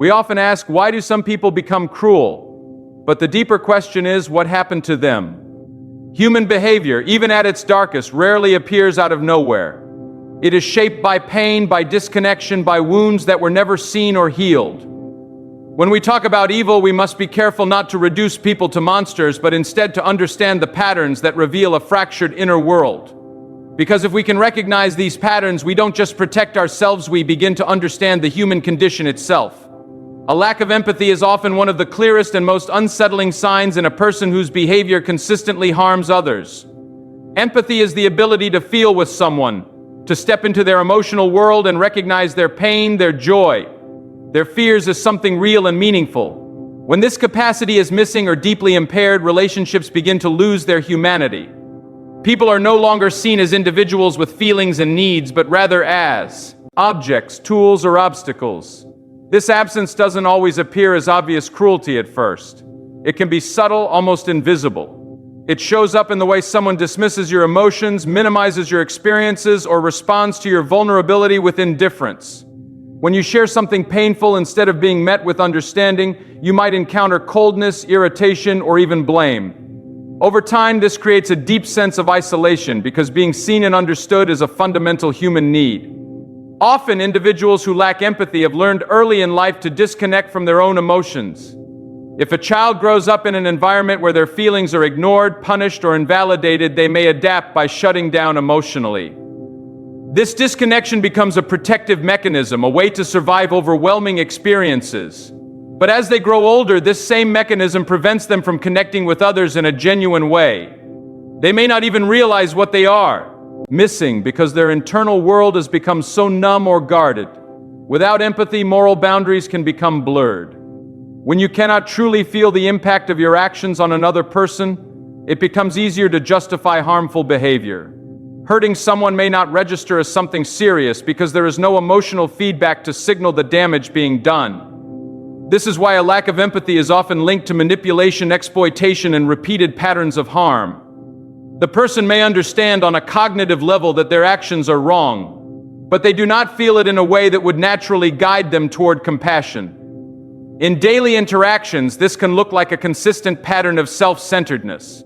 We often ask, why do some people become cruel? But the deeper question is, what happened to them? Human behavior, even at its darkest, rarely appears out of nowhere. It is shaped by pain, by disconnection, by wounds that were never seen or healed. When we talk about evil, we must be careful not to reduce people to monsters, but instead to understand the patterns that reveal a fractured inner world. Because if we can recognize these patterns, we don't just protect ourselves, we begin to understand the human condition itself. A lack of empathy is often one of the clearest and most unsettling signs in a person whose behavior consistently harms others. Empathy is the ability to feel with someone, to step into their emotional world and recognize their pain, their joy, their fears as something real and meaningful. When this capacity is missing or deeply impaired, relationships begin to lose their humanity. People are no longer seen as individuals with feelings and needs, but rather as objects, tools, or obstacles. This absence doesn't always appear as obvious cruelty at first. It can be subtle, almost invisible. It shows up in the way someone dismisses your emotions, minimizes your experiences, or responds to your vulnerability with indifference. When you share something painful, instead of being met with understanding, you might encounter coldness, irritation, or even blame. Over time, this creates a deep sense of isolation because being seen and understood is a fundamental human need. Often, individuals who lack empathy have learned early in life to disconnect from their own emotions. If a child grows up in an environment where their feelings are ignored, punished, or invalidated, they may adapt by shutting down emotionally. This disconnection becomes a protective mechanism, a way to survive overwhelming experiences. But as they grow older, this same mechanism prevents them from connecting with others in a genuine way. They may not even realize what they are missing because their internal world has become so numb or guarded. Without empathy, moral boundaries can become blurred. When you cannot truly feel the impact of your actions on another person, it becomes easier to justify harmful behavior. Hurting someone may not register as something serious because there is no emotional feedback to signal the damage being done. This is why a lack of empathy is often linked to manipulation, exploitation, and repeated patterns of harm. The person may understand on a cognitive level that their actions are wrong, but they do not feel it in a way that would naturally guide them toward compassion. In daily interactions, this can look like a consistent pattern of self-centeredness.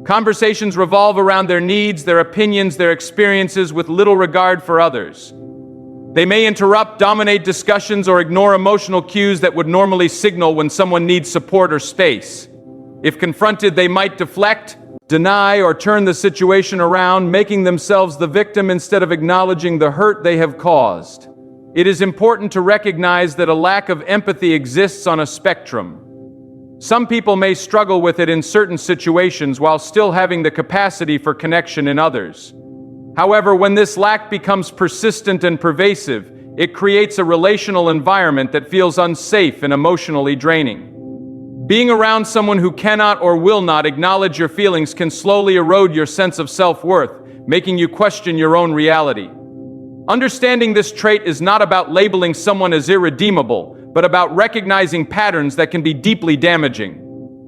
Conversations revolve around their needs, their opinions, their experiences, with little regard for others. They may interrupt, dominate discussions, or ignore emotional cues that would normally signal when someone needs support or space. If confronted, they might deflect, deny, or turn the situation around, making themselves the victim instead of acknowledging the hurt they have caused. It is important to recognize that a lack of empathy exists on a spectrum. Some people may struggle with it in certain situations while still having the capacity for connection in others. However, when this lack becomes persistent and pervasive, it creates a relational environment that feels unsafe and emotionally draining. Being around someone who cannot or will not acknowledge your feelings can slowly erode your sense of self-worth, making you question your own reality. Understanding this trait is not about labeling someone as irredeemable, but about recognizing patterns that can be deeply damaging.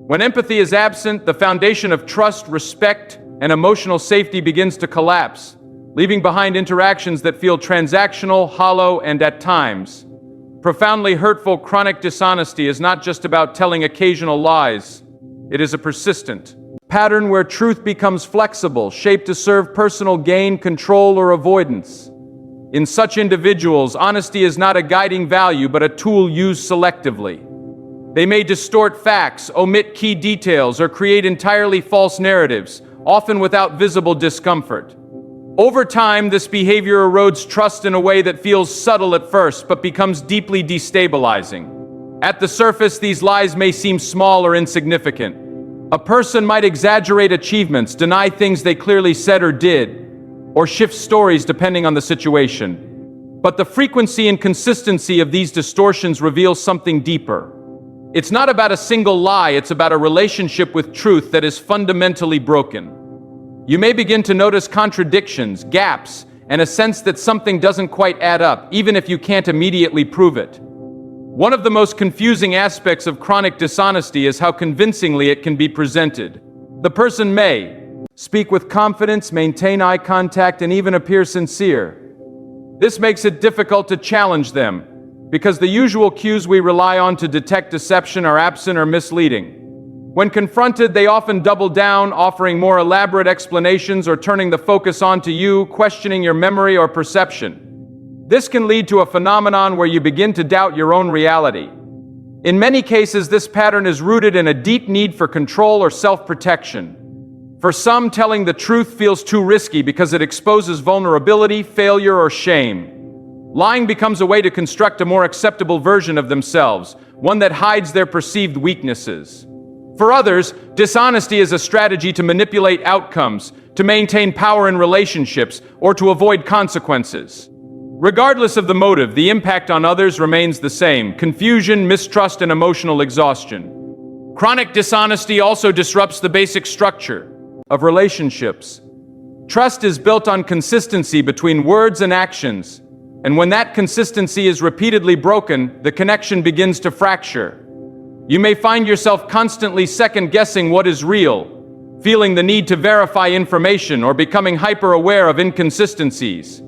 When empathy is absent, the foundation of trust, respect, and emotional safety begins to collapse, leaving behind interactions that feel transactional, hollow, and at times profoundly hurtful. Chronic dishonesty is not just about telling occasional lies. It is a persistent pattern where truth becomes flexible, shaped to serve personal gain, control, or avoidance. In such individuals, honesty is not a guiding value, but a tool used selectively. They may distort facts, omit key details, or create entirely false narratives, often without visible discomfort. Over time, this behavior erodes trust in a way that feels subtle at first, but becomes deeply destabilizing. At the surface, these lies may seem small or insignificant. A person might exaggerate achievements, deny things they clearly said or did, or shift stories depending on the situation. But the frequency and consistency of these distortions reveals something deeper. It's not about a single lie, it's about a relationship with truth that is fundamentally broken. You may begin to notice contradictions, gaps, and a sense that something doesn't quite add up, even if you can't immediately prove it. One of the most confusing aspects of chronic dishonesty is how convincingly it can be presented. The person may speak with confidence, maintain eye contact, and even appear sincere. This makes it difficult to challenge them, because the usual cues we rely on to detect deception are absent or misleading. When confronted, they often double down, offering more elaborate explanations or turning the focus onto you, questioning your memory or perception. This can lead to a phenomenon where you begin to doubt your own reality. In many cases, this pattern is rooted in a deep need for control or self-protection. For some, telling the truth feels too risky because it exposes vulnerability, failure, or shame. Lying becomes a way to construct a more acceptable version of themselves, one that hides their perceived weaknesses. For others, dishonesty is a strategy to manipulate outcomes, to maintain power in relationships, or to avoid consequences. Regardless of the motive, the impact on others remains the same: confusion, mistrust, and emotional exhaustion. Chronic dishonesty also disrupts the basic structure of relationships. Trust is built on consistency between words and actions, and when that consistency is repeatedly broken, the connection begins to fracture. You may find yourself constantly second-guessing what is real, feeling the need to verify information, or becoming hyper-aware of inconsistencies.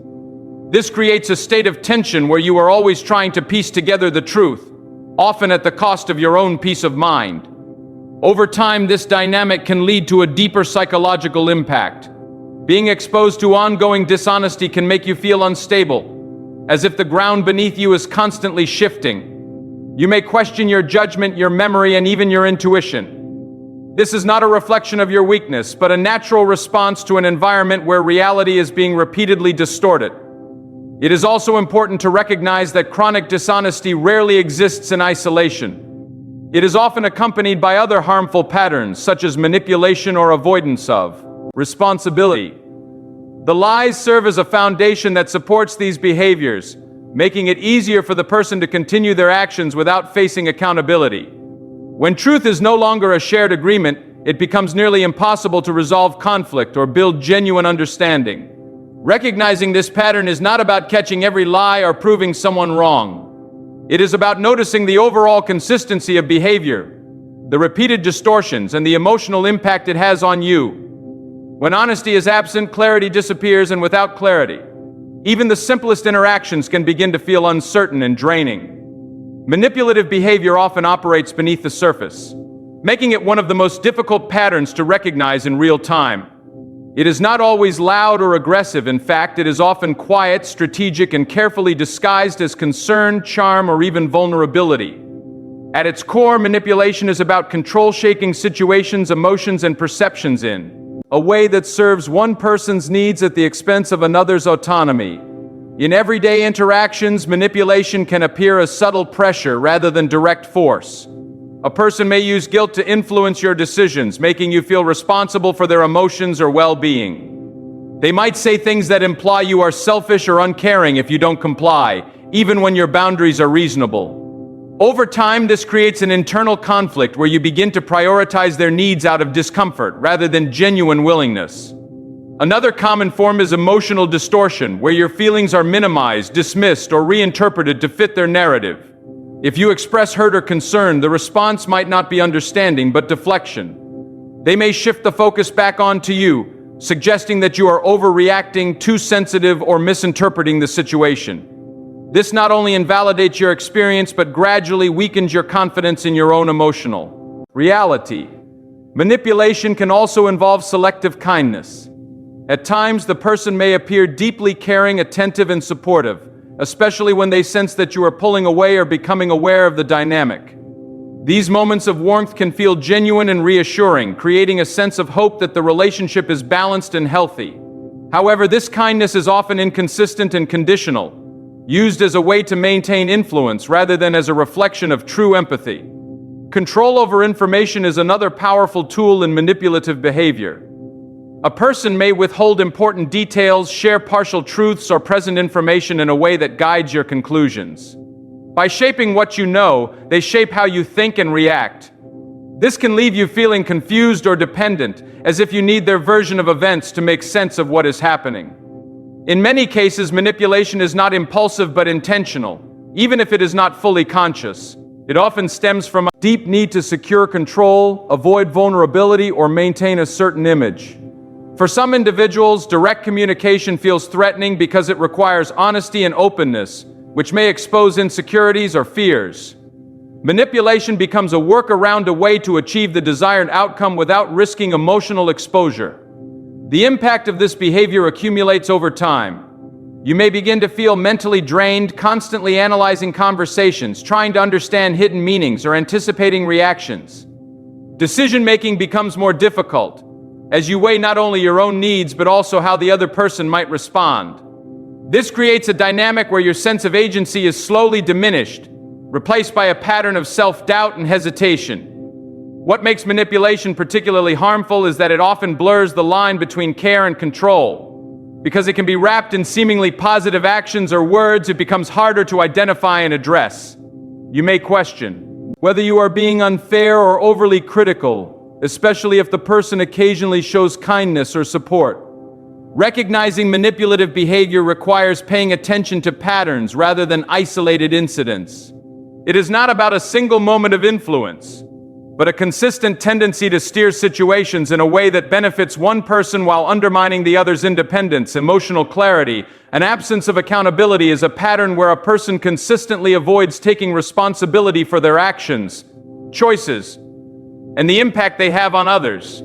This creates a state of tension where you are always trying to piece together the truth, often at the cost of your own peace of mind. Over time, this dynamic can lead to a deeper psychological impact. Being exposed to ongoing dishonesty can make you feel unstable, as if the ground beneath you is constantly shifting. You may question your judgment, your memory, and even your intuition. This is not a reflection of your weakness, but a natural response to an environment where reality is being repeatedly distorted. It is also important to recognize that chronic dishonesty rarely exists in isolation. It is often accompanied by other harmful patterns, such as manipulation or avoidance of responsibility. The lies serve as a foundation that supports these behaviors, making it easier for the person to continue their actions without facing accountability. When truth is no longer a shared agreement, it becomes nearly impossible to resolve conflict or build genuine understanding. Recognizing this pattern is not about catching every lie or proving someone wrong. It is about noticing the overall consistency of behavior, the repeated distortions, and the emotional impact it has on you. When honesty is absent, clarity disappears, and without clarity, even the simplest interactions can begin to feel uncertain and draining. Manipulative behavior often operates beneath the surface, making it one of the most difficult patterns to recognize in real time. It is not always loud or aggressive. In fact, it is often quiet, strategic, and carefully disguised as concern, charm, or even vulnerability. At its core, manipulation is about control, shaking situations, emotions, and perceptions in a way that serves one person's needs at the expense of another's autonomy. In everyday interactions, manipulation can appear as subtle pressure rather than direct force. A person may use guilt to influence your decisions, making you feel responsible for their emotions or well-being. They might say things that imply you are selfish or uncaring if you don't comply, even when your boundaries are reasonable. Over time, this creates an internal conflict where you begin to prioritize their needs out of discomfort rather than genuine willingness. Another common form is emotional distortion, where your feelings are minimized, dismissed, or reinterpreted to fit their narrative. If you express hurt or concern, the response might not be understanding, but deflection. They may shift the focus back onto you, suggesting that you are overreacting, too sensitive, or misinterpreting the situation. This not only invalidates your experience, but gradually weakens your confidence in your own emotional reality. Manipulation can also involve selective kindness. At times, the person may appear deeply caring, attentive, and supportive, especially when they sense that you are pulling away or becoming aware of the dynamic. These moments of warmth can feel genuine and reassuring, creating a sense of hope that the relationship is balanced and healthy. However, this kindness is often inconsistent and conditional, used as a way to maintain influence rather than as a reflection of true empathy. Control over information is another powerful tool in manipulative behavior. A person may withhold important details, share partial truths, or present information in a way that guides your conclusions. By shaping what you know, they shape how you think and react. This can leave you feeling confused or dependent, as if you need their version of events to make sense of what is happening. In many cases, manipulation is not impulsive but intentional. Even if it is not fully conscious, it often stems from a deep need to secure control, avoid vulnerability, or maintain a certain image. For some individuals, direct communication feels threatening because it requires honesty and openness, which may expose insecurities or fears. Manipulation becomes a workaround, a way to achieve the desired outcome without risking emotional exposure. The impact of this behavior accumulates over time. You may begin to feel mentally drained, constantly analyzing conversations, trying to understand hidden meanings or anticipating reactions. Decision-making becomes more difficult, as you weigh not only your own needs but also how the other person might respond. This creates a dynamic where your sense of agency is slowly diminished, replaced by a pattern of self-doubt and hesitation. What makes manipulation particularly harmful is that it often blurs the line between care and control. Because it can be wrapped in seemingly positive actions or words, it becomes harder to identify and address. You may question whether you are being unfair or overly critical, especially if the person occasionally shows kindness or support. Recognizing manipulative behavior requires paying attention to patterns rather than isolated incidents. It is not about a single moment of influence, but a consistent tendency to steer situations in a way that benefits one person while undermining the other's independence, emotional clarity. An absence of accountability is a pattern where a person consistently avoids taking responsibility for their actions, choices, and the impact they have on others.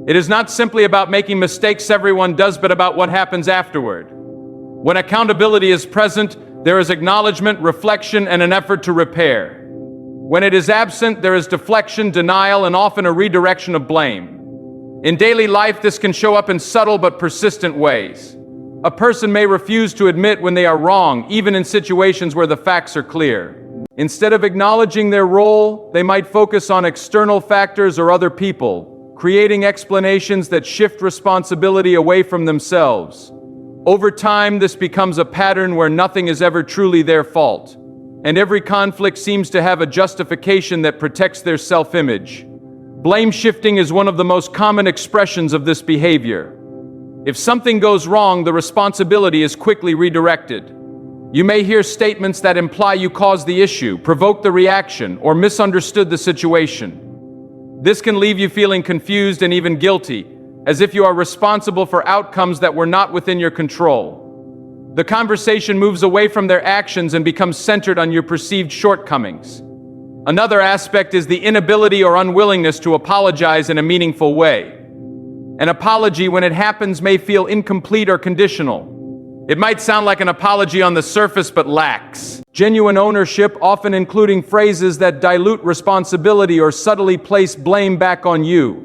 It is not simply about making mistakes everyone does, but about what happens afterward. When accountability is present, there is acknowledgement, reflection, and an effort to repair. When it is absent, there is deflection, denial, and often a redirection of blame. In daily life, this can show up in subtle but persistent ways. A person may refuse to admit when they are wrong, even in situations where the facts are clear. Instead of acknowledging their role, they might focus on external factors or other people, creating explanations that shift responsibility away from themselves. Over time, this becomes a pattern where nothing is ever truly their fault, and every conflict seems to have a justification that protects their self-image. Blame shifting is one of the most common expressions of this behavior. If something goes wrong, the responsibility is quickly redirected. You may hear statements that imply you caused the issue, provoked the reaction, or misunderstood the situation. This can leave you feeling confused and even guilty, as if you are responsible for outcomes that were not within your control. The conversation moves away from their actions and becomes centered on your perceived shortcomings. Another aspect is the inability or unwillingness to apologize in a meaningful way. An apology, when it happens, may feel incomplete or conditional. It might sound like an apology on the surface but lacks genuine ownership, often including phrases that dilute responsibility or subtly place blame back on you.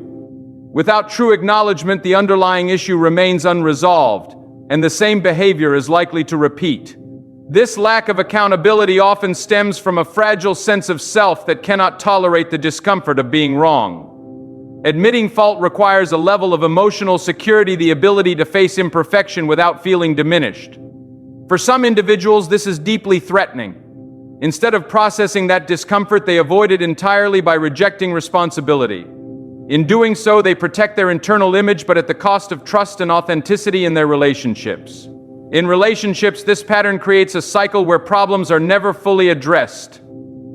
Without true acknowledgement, the underlying issue remains unresolved, and the same behavior is likely to repeat. This lack of accountability often stems from a fragile sense of self that cannot tolerate the discomfort of being wrong. Admitting fault requires a level of emotional security, the ability to face imperfection without feeling diminished. For some individuals, this is deeply threatening. Instead of processing that discomfort, they avoid it entirely by rejecting responsibility. In doing so, they protect their internal image, but at the cost of trust and authenticity in their relationships. In relationships, this pattern creates a cycle where problems are never fully addressed.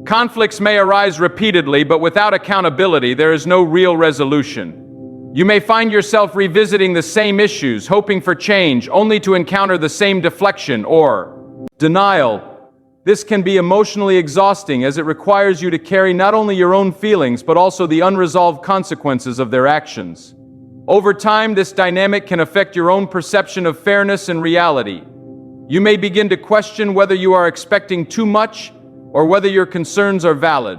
Conflicts may arise repeatedly, but without accountability, there is no real resolution. You may find yourself revisiting the same issues, hoping for change, only to encounter the same deflection or denial. This can be emotionally exhausting, as it requires you to carry not only your own feelings but also the unresolved consequences of their actions. Over time, this dynamic can affect your own perception of fairness and reality. You may begin to question whether you are expecting too much or whether your concerns are valid.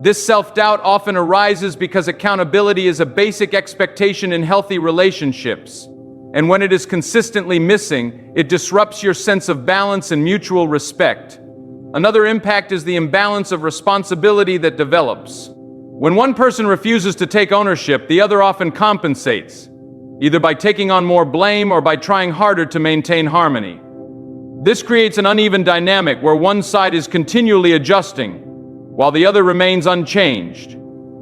This self-doubt often arises because accountability is a basic expectation in healthy relationships. And when it is consistently missing, it disrupts your sense of balance and mutual respect. Another impact is the imbalance of responsibility that develops. When one person refuses to take ownership, the other often compensates, either by taking on more blame or by trying harder to maintain harmony. This creates an uneven dynamic where one side is continually adjusting, while the other remains unchanged.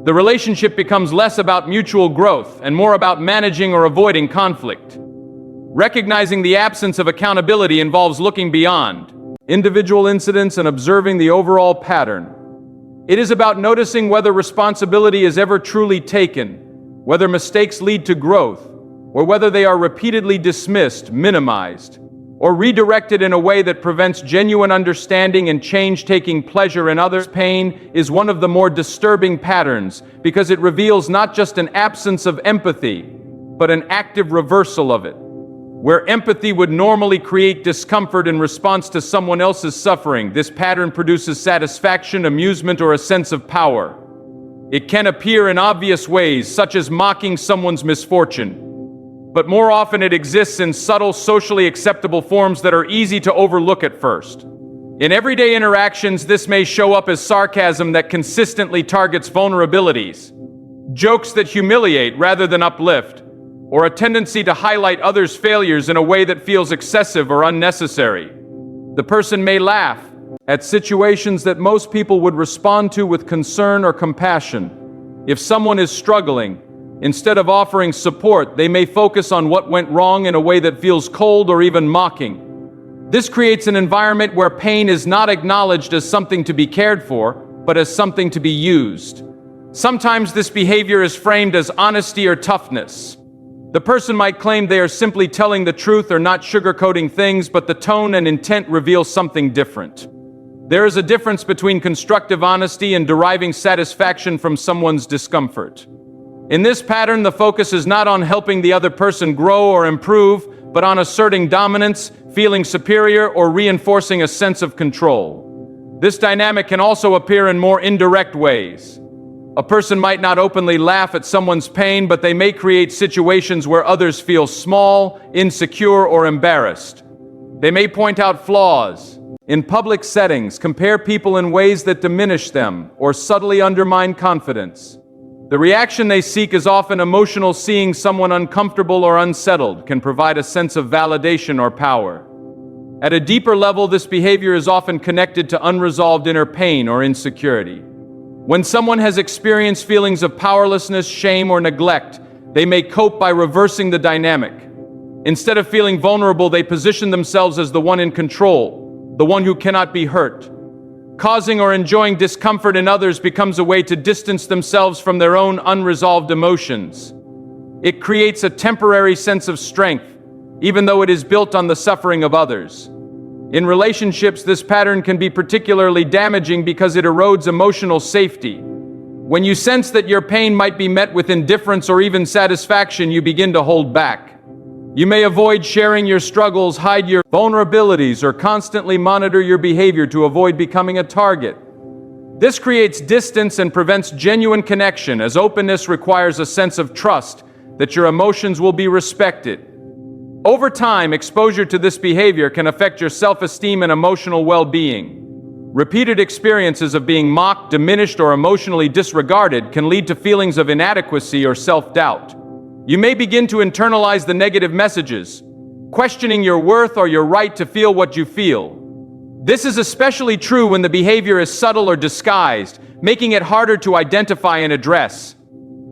The relationship becomes less about mutual growth and more about managing or avoiding conflict. Recognizing the absence of accountability involves looking beyond individual incidents and observing the overall pattern. It is about noticing whether responsibility is ever truly taken, whether mistakes lead to growth, or whether they are repeatedly dismissed, minimized. or redirect it in a way that prevents genuine understanding and change. Taking pleasure in others' pain is one of the more disturbing patterns because it reveals not just an absence of empathy, but an active reversal of it. Where empathy would normally create discomfort in response to someone else's suffering, this pattern produces satisfaction, amusement, or a sense of power. It can appear in obvious ways, such as mocking someone's misfortune, but more often it exists in subtle, socially acceptable forms that are easy to overlook at first. In everyday interactions, this may show up as sarcasm that consistently targets vulnerabilities, jokes that humiliate rather than uplift, or a tendency to highlight others' failures in a way that feels excessive or unnecessary. The person may laugh at situations that most people would respond to with concern or compassion. If someone is struggling, instead of offering support, they may focus on what went wrong in a way that feels cold or even mocking. This creates an environment where pain is not acknowledged as something to be cared for, but as something to be used. Sometimes this behavior is framed as honesty or toughness. The person might claim they are simply telling the truth or not sugarcoating things, but the tone and intent reveal something different. There is a difference between constructive honesty and deriving satisfaction from someone's discomfort. In this pattern, the focus is not on helping the other person grow or improve, but on asserting dominance, feeling superior, or reinforcing a sense of control. This dynamic can also appear in more indirect ways. A person might not openly laugh at someone's pain, but they may create situations where others feel small, insecure, or embarrassed. They may point out flaws in public settings, compare people in ways that diminish them, or subtly undermine confidence. The reaction they seek is often emotional. Seeing someone uncomfortable or unsettled can provide a sense of validation or power. At a deeper level, this behavior is often connected to unresolved inner pain or insecurity. When someone has experienced feelings of powerlessness, shame, or neglect, they may cope by reversing the dynamic. Instead of feeling vulnerable, they position themselves as the one in control, the one who cannot be hurt. Causing or enjoying discomfort in others becomes a way to distance themselves from their own unresolved emotions. It creates a temporary sense of strength, even though it is built on the suffering of others. In relationships, this pattern can be particularly damaging because it erodes emotional safety. When you sense that your pain might be met with indifference or even satisfaction, you begin to hold back. You may avoid sharing your struggles, hide your vulnerabilities, or constantly monitor your behavior to avoid becoming a target. This creates distance and prevents genuine connection, as openness requires a sense of trust that your emotions will be respected. Over time, exposure to this behavior can affect your self-esteem and emotional well-being. Repeated experiences of being mocked, diminished, or emotionally disregarded can lead to feelings of inadequacy or self-doubt. You may begin to internalize the negative messages, questioning your worth or your right to feel what you feel. This is especially true when the behavior is subtle or disguised, making it harder to identify and address.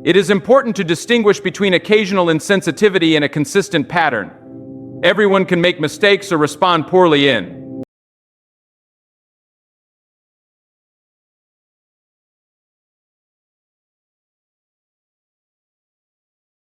It is important to distinguish between occasional insensitivity and a consistent pattern. Everyone can make mistakes or respond poorly in